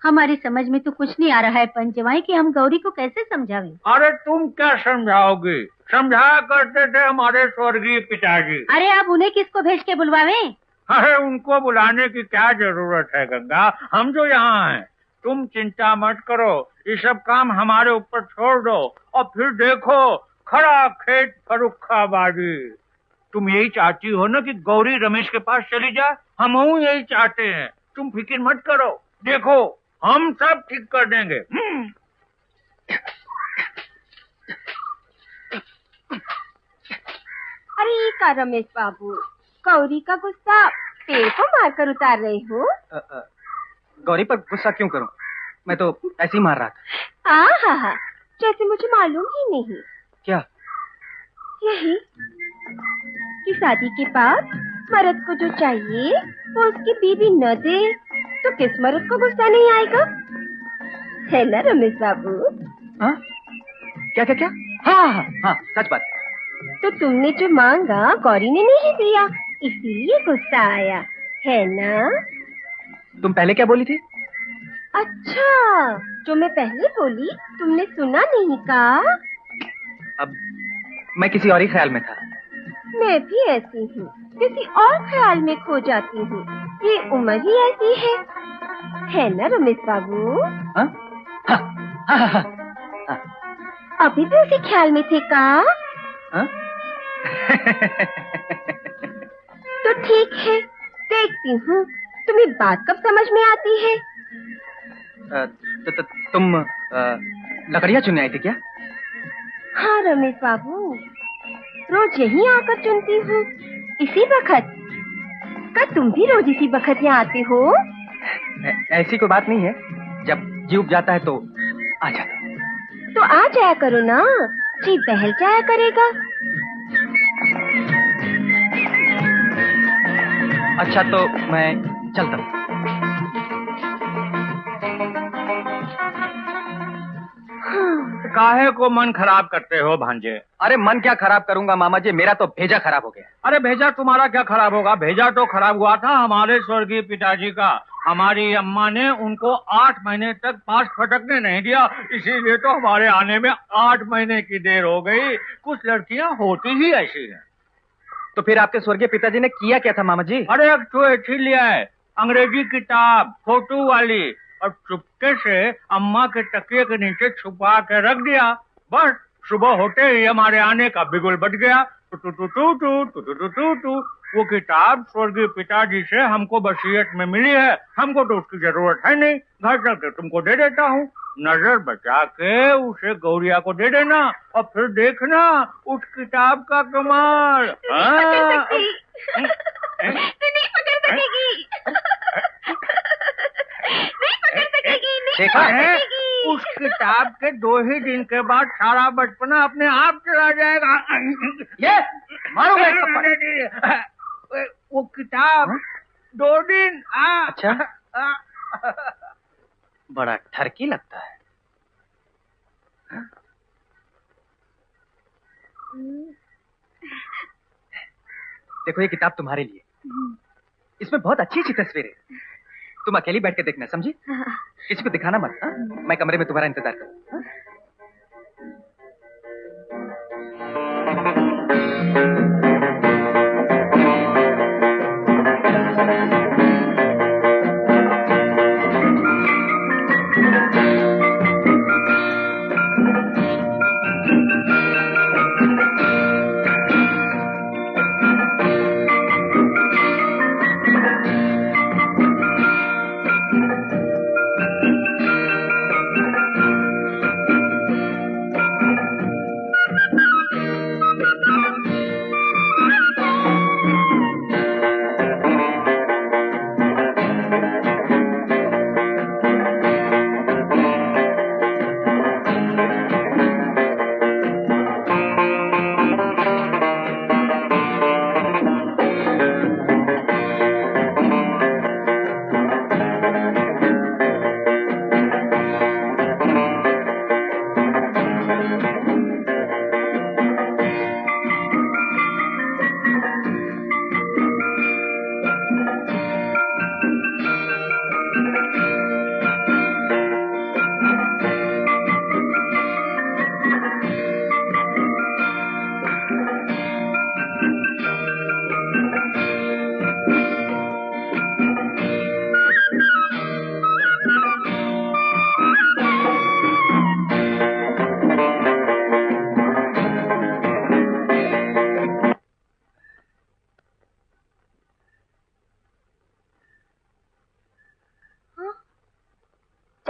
हमारी समझ में तो कुछ नहीं आ रहा है पंचवाई कि हम गौरी को कैसे समझावें। अरे तुम क्या समझाओगी, समझाया करते थे हमारे स्वर्गीय पिताजी। अरे आप उन्हें किसको भेज के बुलवावें? अरे उनको बुलाने की क्या जरूरत है गंगा, हम जो यहाँ हैं। तुम चिंता मत करो, ये सब काम हमारे ऊपर छोड़ दो और फिर देखो खड़ा खेत फरुखाबादी। तुम यही चाहती हो ना कि गौरी रमेश के पास चली जाए, हम यही चाहते हैं। तुम फिक्र मत करो, देखो हम सब ठीक कर देंगे। अरे ये का रमेश बाबू, गौरी का गुस्सा पेड़ को मारकर उतार रहे हो? गौरी पर गुस्सा क्यों करूं? मैं तो ऐसे ही मार रहा था। हाँ, जैसे मुझे मालूम ही नहीं। क्या? यही कि शादी के बाद मर्द को जो चाहिए वो उसकी बीवी न दे तो किस मर्द को गुस्सा नहीं आएगा, है ना रमेश बाबू? हाँ? क्या क्या क्या? हाँ, सच बात। तो तुमने जो मांगा गौरी ने नहीं दिया, इसीलिए गुस्सा आया, है ना? तुम पहले क्या बोली थी? अच्छा, जो मैं पहले बोली तुमने सुना नहीं का? अब मैं किसी और ही ख्याल में था। मैं भी ऐसी हूँ, किसी और ख्याल में खो जाती हूँ। ये उम्र ही ऐसी है ना रमेश बाबू? हाँ। अभी भी उसी ख्याल में थे का? तो ठीक है, देखती हूँ तुम्हें बात कब समझ में आती है। तुम लकड़ियाँ चुनने आई थी क्या? हाँ रमेश बाबू, रोज यहीं आकर चुनती हूँ, इसी वक्त। क्या तुम भी रोज इसी वक्त यहाँ आते हो? ऐसी कोई बात नहीं है, जब जी उब जाता है तो आ जाता। तो आ जाया करो ना, जी बहल जाया करेगा। अच्छा तो मैं चलता हूँ। काहे को मन खराब करते हो भांजे? अरे मन क्या खराब करूंगा मामा जी, मेरा तो भेजा खराब हो गया। अरे भेजा तुम्हारा क्या खराब होगा, भेजा तो खराब हुआ था हमारे स्वर्गीय पिताजी का। हमारी अम्मा ने उनको 8 महीने तक पास फटकने नहीं दिया, इसीलिए तो हमारे आने में 8 महीने की देर हो गई। कुछ लड़कियां होती ही ऐसी हैं। तो फिर आपके स्वर्गीय पिताजी ने किया क्या था मामा जी? अरे एक तो ऐसी लिया है, अंग्रेजी किताब फोटो वाली, और चुपके से अम्मा के तकिए के नीचे छुपा के रख दिया। बस सुबह होते ही हमारे आने का बिगुल बज गया। टू। वो किताब स्वर्गीय पिताजी से हमको वसीयत में मिली है, हमको तो उसकी जरूरत है नहीं, घर चल के तुमको दे देता हूँ। नजर बचा के उसे गौरिया को दे देना और फिर देखना उस किताब का कमाल। देखा है, उस किताब के 2 ही दिन के बाद सारा बचपना अपने आप चला जाएगा। ये मारूंगा। वो किताब 2 दिन। अच्छा, बड़ा ठरकी लगता है। देखो ये किताब तुम्हारे लिए, इसमें बहुत अच्छी अच्छी तस्वीरें। तुम अकेली बैठ के देखना, समझी? किसी को दिखाना मत। मैं कमरे में तुम्हारा इंतजार करूं।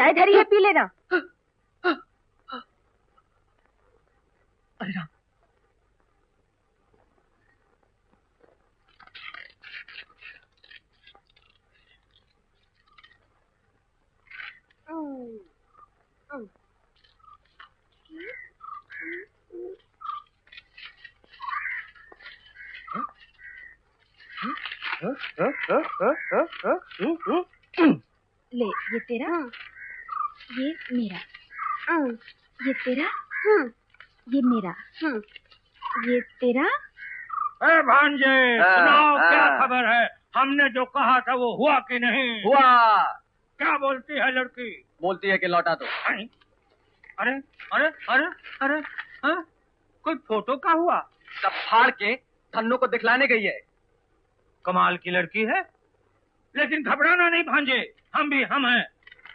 चाय धरी है, पी लेना। अरे राम। ले, ये तेरा, ये मेरा, ये तेरा, ये मेरा, ये तेरा। अरे भांजे, सुनाओ हाँ। क्या खबर है? हमने जो कहा था वो हुआ कि नहीं? हुआ। क्या बोलती है लड़की? बोलती है कि लौटा दो। अरे अरे अरे अरे अरे हाँ? कोई फोटो का हुआ? सब फाड़ के धन्नो को दिखलाने गई है। कमाल की लड़की है, लेकिन घबराना नहीं भांजे, हम भी हम हैं।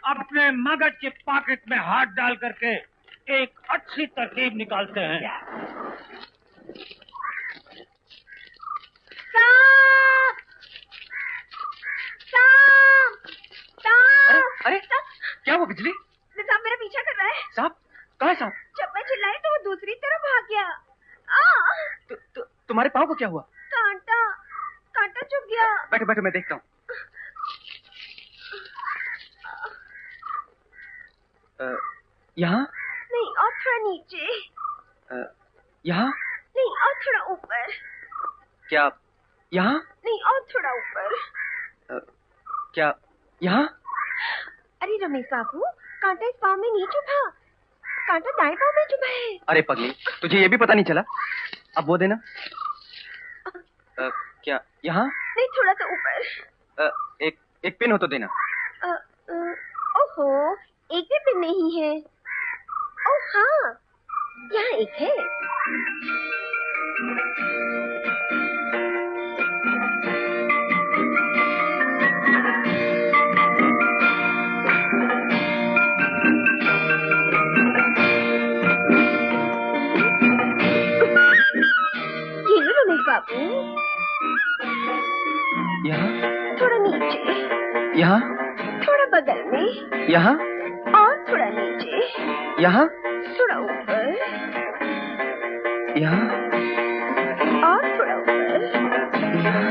अपने मगज के पॉकेट में हाथ डाल करके एक अच्छी तरकीब निकालते हैं। अरे अरे क्या वो बिजली? निजाम मेरा पीछा कर रहा है। साहब कहाँ है साहब? जब मैं चिल्लाई तो वो दूसरी तरफ भाग गया। तुम्हारे पाँव को क्या हुआ? कांटा, कांटा चुभ गया। बैठो बैठो, मैं देखता हूँ। यहाँ नहीं, और थोड़ा नीचे। यहाँ नहीं, और थोड़ा ऊपर। क्या यहाँ? नहीं, और थोड़ा ऊपर। क्या यहाँ? अरे रमेश बाबू, कांटा इस पाँव में नहीं चुभा, कांटा दाएं पाँव में चुभा है। अरे पगली, तुझे ये भी पता नहीं चला? अब वो देना। क्या यहाँ? नहीं, थोड़ा सा ऊपर। एक पिन हो तो देना। ओहो, एक भी पिन नहीं है। ओह हाँ, यहाँ एक है। ये लो रमेश बाबू। यहाँ? थोड़ा नीचे। यहाँ? थोड़ा बगल में। यहाँ? और थोड़ा नीचे। यहाँ? थोड़ा ऊपर। यहाँ? और थोड़ा ऊपर। यहाँ?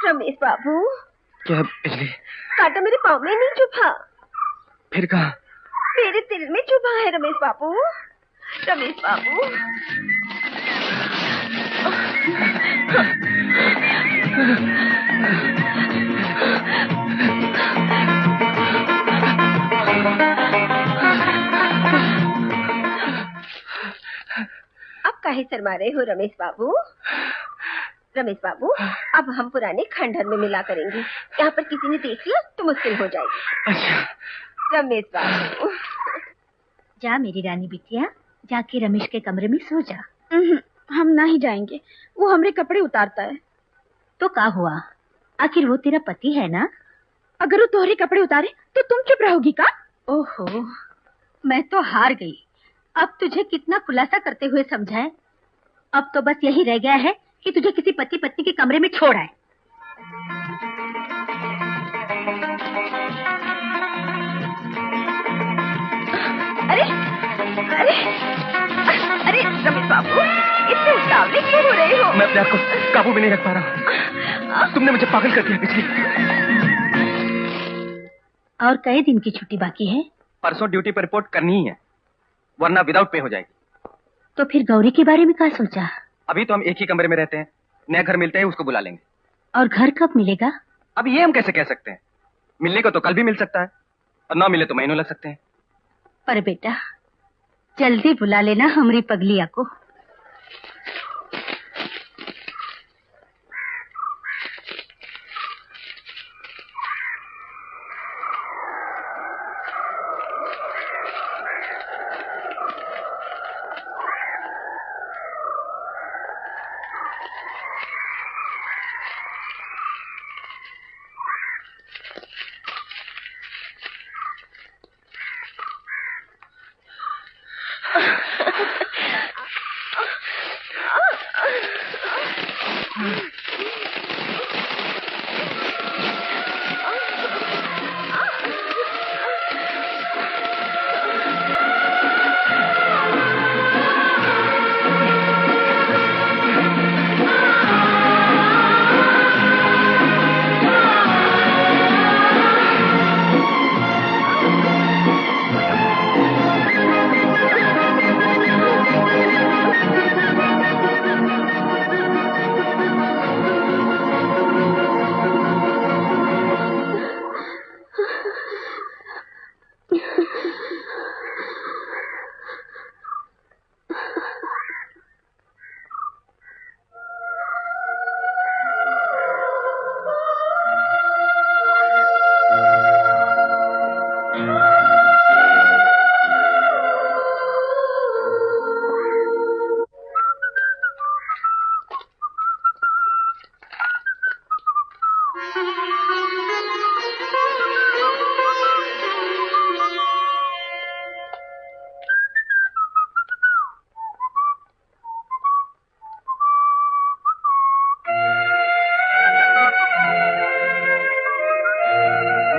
रमेश बाबू, क्या बिजली? कांटा मेरे पाँव में नहीं चुभा, फिर कहाँ? मेरे दिल में चुभा है रमेश बाबू। रमेश बाबू, अब काहे शर्मा रहे हो रमेश बाबू? रमेश बाबू, अब हम पुराने खंडहर में मिला करेंगे। यहाँ पर किसी ने देख लिया तो मुश्किल हो जाएगी। अच्छा। रमेश बाबू, जा मेरी रानी बिटिया, जाके रमेश के कमरे में सो जा। हम नहीं जाएंगे, वो हमारे कपड़े उतारता है। तो क्या हुआ, आखिर वो तेरा पति है ना? अगर वो तोहरे कपड़े उतारे तो तुम चुप रहोगी का? ओहो, मैं तो हार गई। अब तुझे कितना खुलासा करते हुए समझाएं? अब तो बस यही रह गया है कि तुझे किसी पति पत्नी के कमरे में छोड़ आए। अरे अरे अरे रमेश बाबू, इतने उतावले क्यों हो रहे हो? मैं अपने आप को काबू में नहीं रख पा रहा। तुमने मुझे पागल कर दिया बिजली। और कई दिन की छुट्टी बाकी है? परसों ड्यूटी पर रिपोर्ट करनी ही है, वरना विदाउट पे हो जाएगी। तो फिर गौरी के बारे में क्या सोचा? अभी तो हम एक ही कमरे में रहते हैं, नया घर मिलते हैं उसको बुला लेंगे। और घर कब मिलेगा? अब ये हम कैसे कह सकते हैं? मिलने को तो कल भी मिल सकता है और ना मिले तो महीनों लग सकते हैं। पर बेटा, जल्दी बुला लेना हमारी पगलिया को।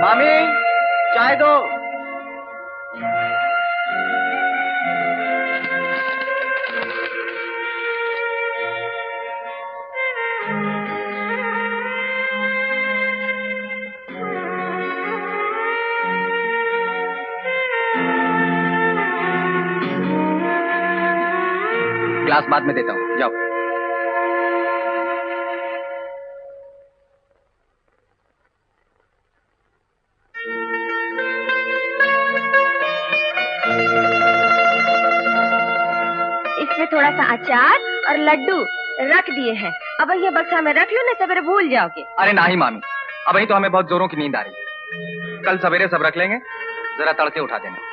मामी, चाय दो। ग्लास बाद में देता हूँ, जाओ। इसमें थोड़ा सा अचार और लड्डू रख दिए हैं। अब ये बक्सा में रख लो, ना सवेरे भूल जाओगे। अरे नहीं मामी, अब ही तो हमें बहुत जोरों की नींद आ रही है। कल सवेरे सब रख लेंगे, जरा तड़के उठा देना।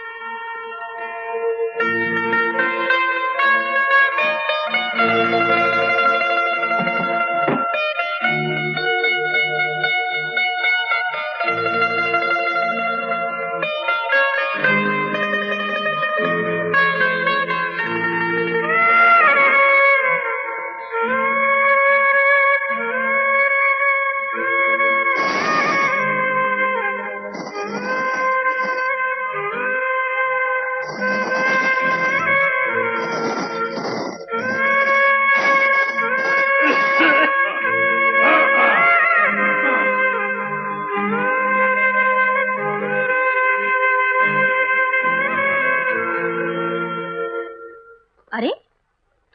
अरे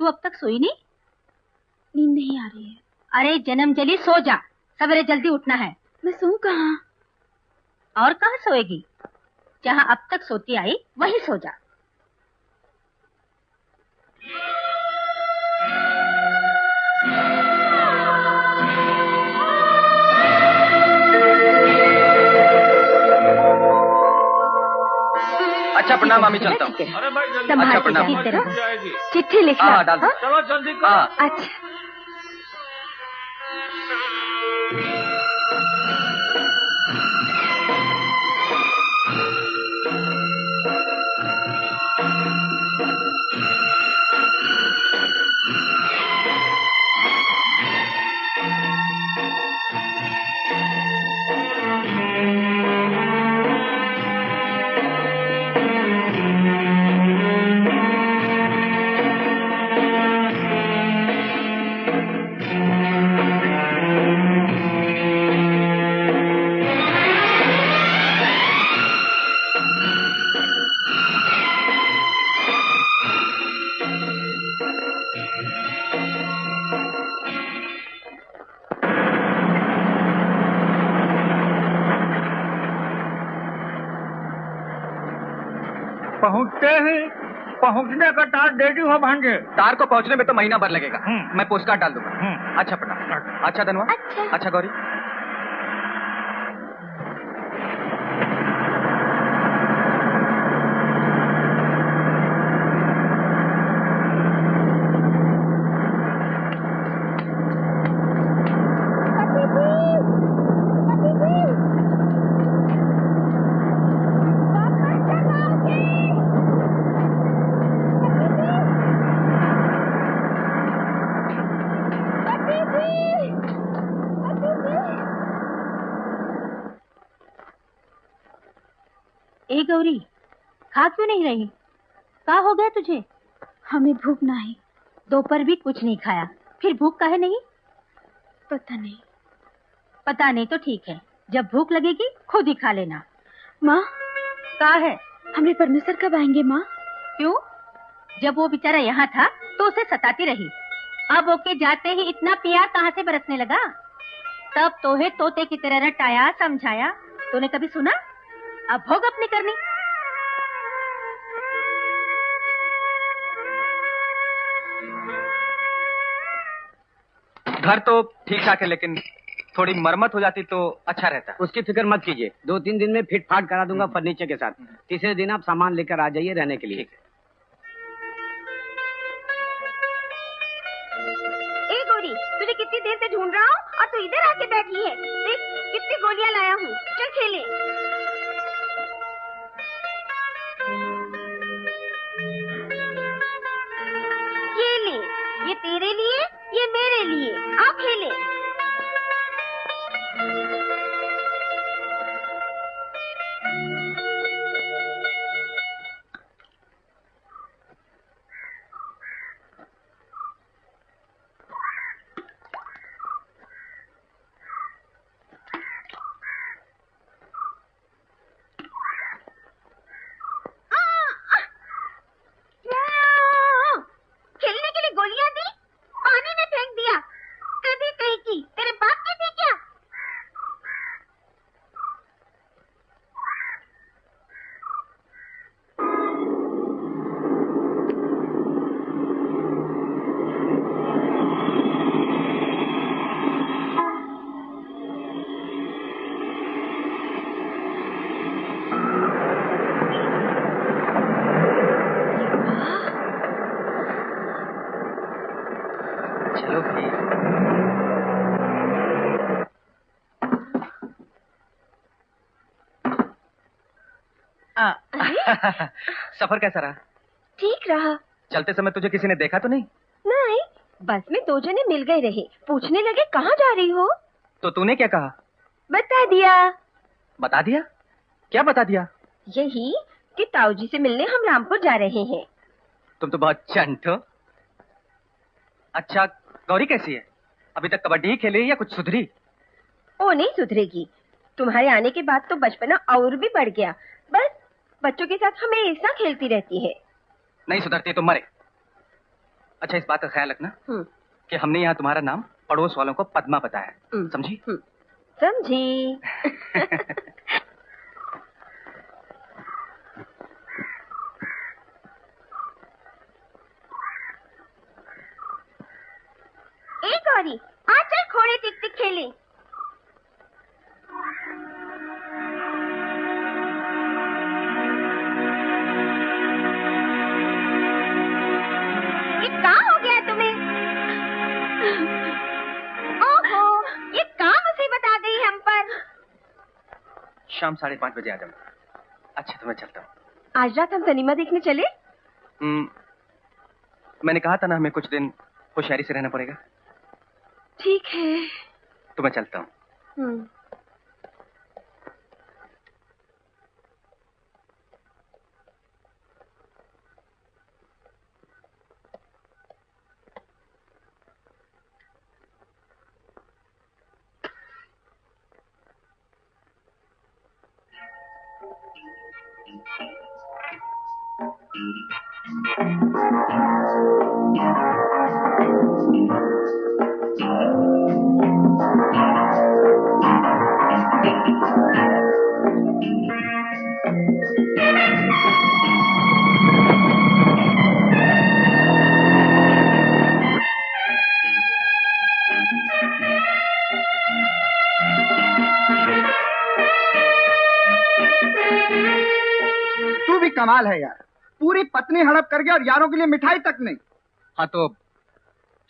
तू अब तक सोई नहीं? नींद नहीं आ रही है। अरे जन्म जली, सो जा, सवेरे जल्दी उठना है। मैं सोऊं कहाँ? और कहाँ सोएगी? जहाँ अब तक सोती आई वहीं सो जा। अच्छा प्रणाम मामी, चलता हूँ। अरे भाई जल्दी। संभाल अच्छा, के प्रणाम। जीते रहो। जाएगी। चिट्ठी लिखना। हाँ डाल दो। हाँ? चलो जल्दी करो। हाँ। अच्छा। पहुंचने का तार दे दी हो भांजे। तार को पहुंचने में तो महीना भर लगेगा। मैं पोस्ट कार्ड डाल दूंगा। हम्म। अच्छा प्रणाम। अच्छा धनवा। अच्छा। अच्छा गौरी। गौरी, खा क्यों नहीं रही? क्या हो गया तुझे? हमें भूख नहीं। दोपहर भी कुछ नहीं खाया, फिर भूख काहे नहीं? पता नहीं। पता नहीं तो ठीक है, जब भूख लगेगी खुद ही खा लेना। माँ, क्या है? हमरे परमेश्वर कब आएंगे माँ? क्यों? जब वो बेचारा यहाँ था तो उसे सताती रही, अब ओके जाते ही इतना प्यार कहाँ से बरसने लगा? तब तो है तोते की तरह रटाया समझाया, तूने कभी सुना? अब भोग अपनी करनी। घर तो ठीक ठाक है, लेकिन थोड़ी मरम्मत हो जाती तो अच्छा रहता। उसकी फिक्र मत कीजिए, 2-3 दिन में फिट फाट करा दूंगा फर्नीचर के साथ। तीसरे दिन आप सामान लेकर आ जाइए रहने के लिए। ए गौरी, तुझे कितनी देर से ढूंढ रहा हूँ और तू इधर आके बैठी है। देख कितनी गोलियां लाया हूँ, चल खेले। ये ले, ये तेरे लिए, ये मेरे लिए, आओ खेले। खेलने के लिए गोलियां दी, पानी में फेंक दिया। कभी कहीं की तेरे बाप की थी क्या? चलो भाई। सफर कैसा रहा? ठीक रहा। चलते समय तुझे किसी ने देखा तो नहीं? नहीं, बस में 2 जने मिल गए रहे, पूछने लगे कहाँ जा रही हो? तो तूने क्या कहा? बता दिया। बता दिया? क्या बता दिया? यही कि ताऊजी से मिलने हम रामपुर जा रहे हैं। तुम तो बहुत चंट हो। अच्छा, गौरी कैसी है? अभी तक कबड्डी ही खेली या कुछ सुधरी? वो नहीं सुधरेगी। तुम्हारे आने के बाद तो बचपना और भी बढ़ गया। बस बच्चों के साथ हमेशा खेलती रहती है। नहीं सुधरती तो मरे। अच्छा, इस बात का ख्याल रखना कि हमने यहाँ तुम्हारा नाम पड़ोस वालों को पद्मा बताया, समझी? समझी। ए गौरी, आ चल घोड़े टिक टिक खेले। ये कहाँ हो गया तुम्हें? ओहो, ये कहाँ मुसीबत आ गई हम पर? शाम 5:30 बजे आ जाऊंगा। अच्छा, तो मैं चलता हूँ। आज रात हम सिनेमा देखने चले? मैंने कहा था ना, हमें कुछ दिन होशियारी से रहना पड़ेगा। ठीक है। तो मैं चलता हूँ। कमाल है यार, पूरी पत्नी हड़प कर गया और यारों के लिए मिठाई तक नहीं। हाँ, तो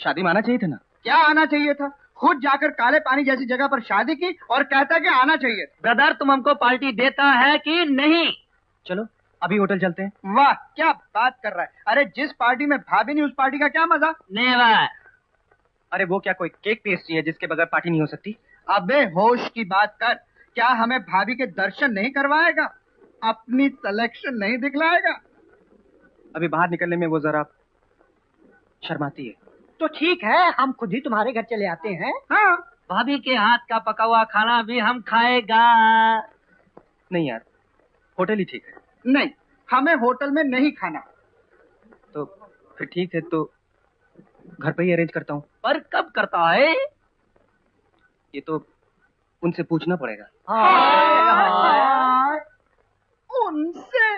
शादी में आना चाहिए था ना? क्या आना चाहिए था? खुद जाकर काले पानी जैसी जगह पर शादी की और कहता है कि आना चाहिए। ब्रदर, तुम हमको पार्टी देता है कि नहीं? चलो अभी होटल चलते हैं। वाह, क्या बात कर रहा है। अरे जिस पार्टी में भाभी नहीं उस पार्टी का क्या मजा। नेवर। अरे वो क्या कोई केक पेस्ट्री है जिसके बगैर पार्टी नहीं हो सकती? अबे होश की बात कर, क्या हमें भाभी के दर्शन नहीं करवाएगा? अपनी सिलेक्शन नहीं दिखलाएगा? अभी बाहर निकलने में वो जरा शर्माती है। तो ठीक है, हम खुद ही तुम्हारे घर चले आते हैं। हाँ। भाभी के हाथ का पका हुआ खाना भी हम खाएगा। नहीं यार, होटल ही ठीक है। नहीं, हमें होटल में नहीं खाना। तो फिर ठीक है, तो घर पे ही अरेंज करता हूँ। पर कब करता है? ये तो उनसे पूछना पड़ेगा। उनसे